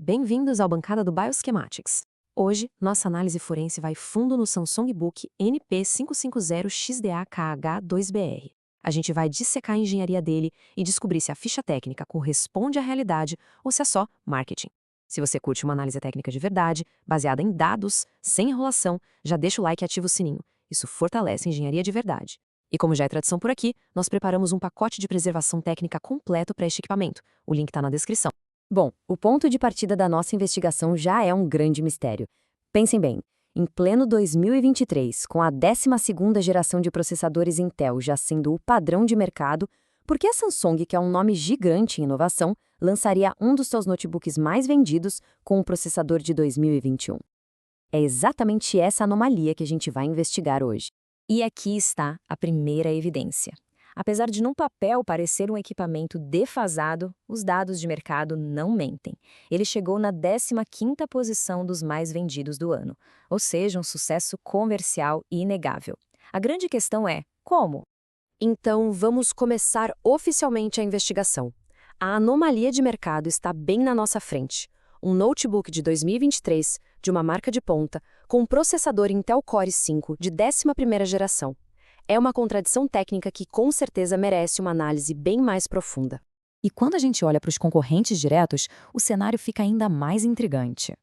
Bem-vindos ao Bancada do Bioschematics. Hoje, nossa análise forense vai fundo no Samsung Book NP550XDA-KH2BR. A gente vai dissecar a engenharia dele e descobrir se a ficha técnica corresponde à realidade ou se é só marketing. Se você curte uma análise técnica de verdade, baseada em dados, sem enrolação, já deixa o like e ativa o sininho. Isso fortalece a engenharia de verdade. E como já é tradição por aqui, nós preparamos um pacote de preservação técnica completo para este equipamento. O link está na descrição. Bom, o ponto de partida da nossa investigação já é um grande mistério. Pensem bem, em pleno 2023, com a 12ª geração de processadores Intel já sendo o padrão de mercado, por que a Samsung, que é um nome gigante em inovação, lançaria um dos seus notebooks mais vendidos com um processador de 2021? É exatamente essa anomalia que a gente vai investigar hoje. E aqui está a primeira evidência. Apesar de no papel parecer um equipamento defasado, os dados de mercado não mentem. Ele chegou na 15ª posição dos mais vendidos do ano, ou seja, um sucesso comercial inegável. A grande questão é, como? Então, vamos começar oficialmente a investigação. A anomalia de mercado está bem na nossa frente. Um notebook de 2023, de uma marca de ponta, com um processador Intel Core i5 de 11ª geração. É uma contradição técnica que com certeza merece uma análise bem mais profunda. E quando a gente olha para os concorrentes diretos, o cenário fica ainda mais intrigante.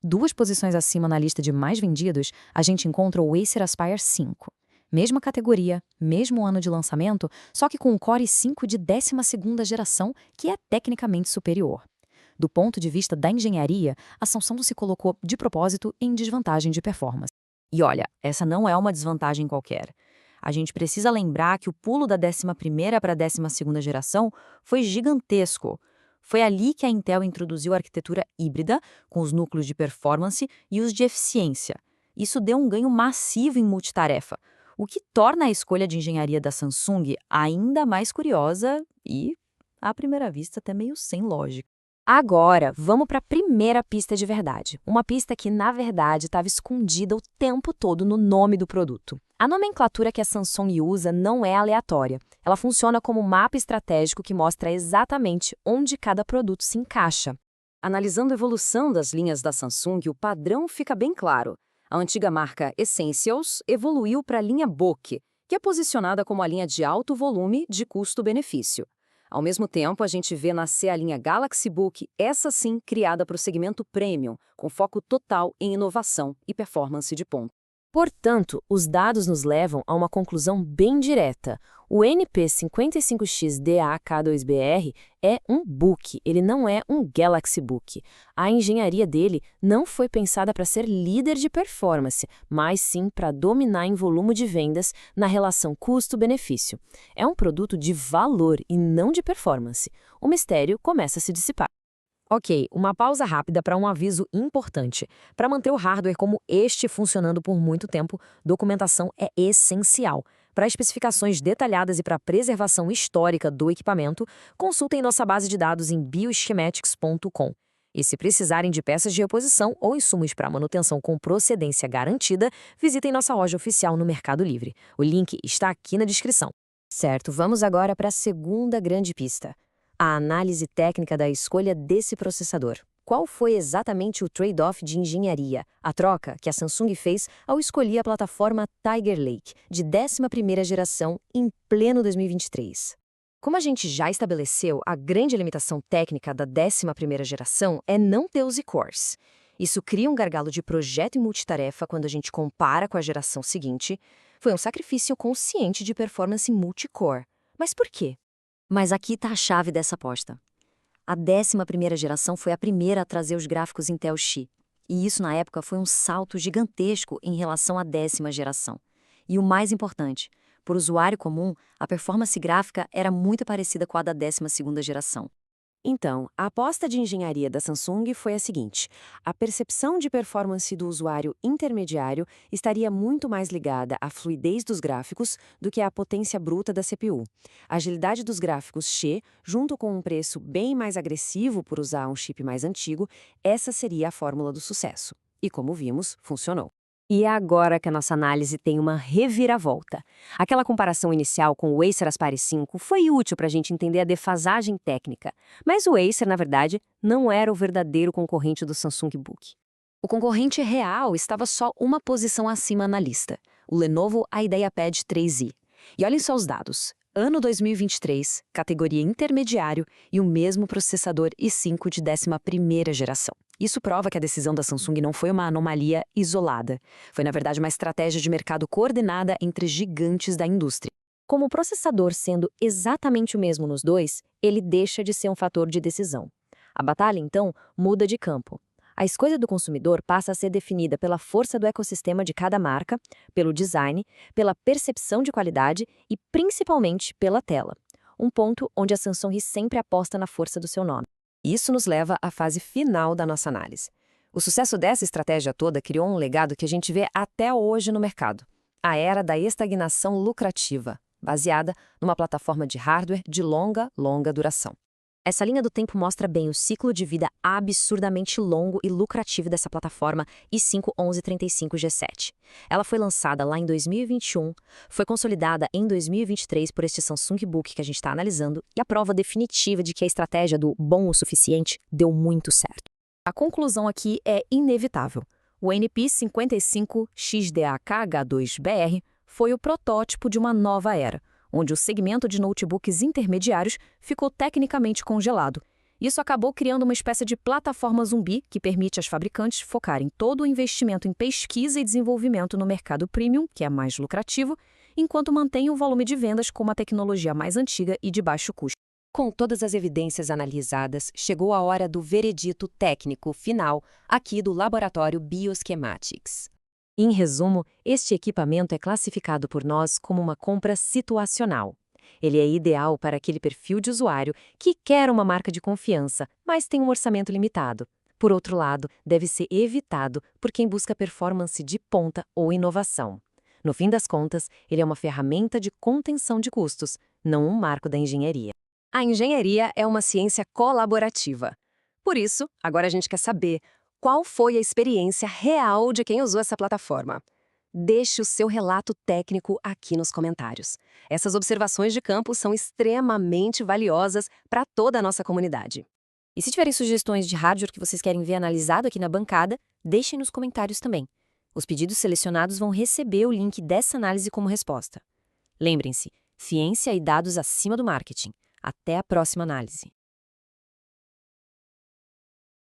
2 posições acima na lista de mais vendidos, a gente encontra o Acer Aspire 5. Mesma categoria, mesmo ano de lançamento, só que com um Core i5 de 12ª geração, que é tecnicamente superior. Do ponto de vista da engenharia, a Samsung se colocou de propósito em desvantagem de performance. E olha, essa não é uma desvantagem qualquer. A gente precisa lembrar que o pulo da 11ª para a 12ª geração foi gigantesco. Foi ali que a Intel introduziu a arquitetura híbrida, com os núcleos de performance e os de eficiência. Isso deu um ganho massivo em multitarefa, o que torna a escolha de engenharia da Samsung ainda mais curiosa e, à primeira vista, até meio sem lógica. Agora, vamos para a primeira pista de verdade. Uma pista que, na verdade, estava escondida o tempo todo no nome do produto. A nomenclatura que a Samsung usa não é aleatória. Ela funciona como um mapa estratégico que mostra exatamente onde cada produto se encaixa. Analisando a evolução das linhas da Samsung, o padrão fica bem claro. A antiga marca Essentials evoluiu para a linha Book, que é posicionada como a linha de alto volume de custo-benefício. Ao mesmo tempo, a gente vê nascer a linha Galaxy Book, essa sim criada para o segmento Premium, com foco total em inovação e performance de ponta. Portanto, os dados nos levam a uma conclusão bem direta. O NP55XDA-K2BR é um book, ele não é um Galaxy Book. A engenharia dele não foi pensada para ser líder de performance, mas sim para dominar em volume de vendas na relação custo-benefício. É um produto de valor e não de performance. O mistério começa a se dissipar. Ok, uma pausa rápida para um aviso importante. Para manter o hardware como este funcionando por muito tempo, documentação é essencial. Para especificações detalhadas e para a preservação histórica do equipamento, consultem nossa base de dados em bioschematics.com. E se precisarem de peças de reposição ou insumos para manutenção com procedência garantida, visitem nossa loja oficial no Mercado Livre. O link está aqui na descrição. Certo, vamos agora para a segunda grande pista. A análise técnica da escolha desse processador. Qual foi exatamente o trade-off de engenharia, a troca que a Samsung fez ao escolher a plataforma Tiger Lake, de 11ª geração, em pleno 2023? Como a gente já estabeleceu, a grande limitação técnica da 11ª geração é não ter os e-cores. Isso cria um gargalo de projeto e multitarefa quando a gente compara com a geração seguinte. Foi um sacrifício consciente de performance multicore. Mas por quê? Mas aqui está a chave dessa aposta. A 11ª geração foi a primeira a trazer os gráficos Intel Xi, e isso na época foi um salto gigantesco em relação à 10ª geração. E o mais importante, para o usuário comum, a performance gráfica era muito parecida com a da 12ª geração. Então, a aposta de engenharia da Samsung foi a seguinte: a percepção de performance do usuário intermediário estaria muito mais ligada à fluidez dos gráficos do que à potência bruta da CPU. A agilidade dos gráficos Xi, junto com um preço bem mais agressivo por usar um chip mais antigo, essa seria a fórmula do sucesso. E como vimos, funcionou. E é agora que a nossa análise tem uma reviravolta. Aquela comparação inicial com o Acer Aspire 5 foi útil para a gente entender a defasagem técnica, mas o Acer, na verdade, não era o verdadeiro concorrente do Samsung Book. O concorrente real estava só uma posição acima na lista, o Lenovo IdeaPad 3i. E olhem só os dados. Ano 2023, categoria intermediário e o mesmo processador i5 de 11ª geração. Isso prova que a decisão da Samsung não foi uma anomalia isolada. Foi, na verdade, uma estratégia de mercado coordenada entre gigantes da indústria. Com o processador sendo exatamente o mesmo nos dois, ele deixa de ser um fator de decisão. A batalha, então, muda de campo. A escolha do consumidor passa a ser definida pela força do ecossistema de cada marca, pelo design, pela percepção de qualidade e, principalmente, pela tela. Um ponto onde a Samsung sempre aposta na força do seu nome. Isso nos leva à fase final da nossa análise. O sucesso dessa estratégia toda criou um legado que a gente vê até hoje no mercado. A era da estagnação lucrativa, baseada numa plataforma de hardware de longa duração. Essa linha do tempo mostra bem o ciclo de vida absurdamente longo e lucrativo dessa plataforma i5 1135G7. Ela foi lançada lá em 2021, foi consolidada em 2023 por este Samsung Book que a gente está analisando e a prova definitiva de que a estratégia do bom o suficiente deu muito certo. A conclusão aqui é inevitável. O NP55XDAK-H2BR foi o protótipo de uma nova era, onde o segmento de notebooks intermediários ficou tecnicamente congelado. Isso acabou criando uma espécie de plataforma zumbi que permite às fabricantes focarem todo o investimento em pesquisa e desenvolvimento no mercado premium, que é mais lucrativo, enquanto mantém o volume de vendas com uma tecnologia mais antiga e de baixo custo. Com todas as evidências analisadas, chegou a hora do veredito técnico final aqui do laboratório Bioschematics. Em resumo, este equipamento é classificado por nós como uma compra situacional. Ele é ideal para aquele perfil de usuário que quer uma marca de confiança, mas tem um orçamento limitado. Por outro lado, deve ser evitado por quem busca performance de ponta ou inovação. No fim das contas, ele é uma ferramenta de contenção de custos, não um marco da engenharia. A engenharia é uma ciência colaborativa. Por isso, agora a gente quer saber qual foi a experiência real de quem usou essa plataforma. Deixe o seu relato técnico aqui nos comentários. Essas observações de campo são extremamente valiosas para toda a nossa comunidade. E se tiverem sugestões de hardware que vocês querem ver analisado aqui na bancada, deixem nos comentários também. Os pedidos selecionados vão receber o link dessa análise como resposta. Lembrem-se, ciência e dados acima do marketing. Até a próxima análise.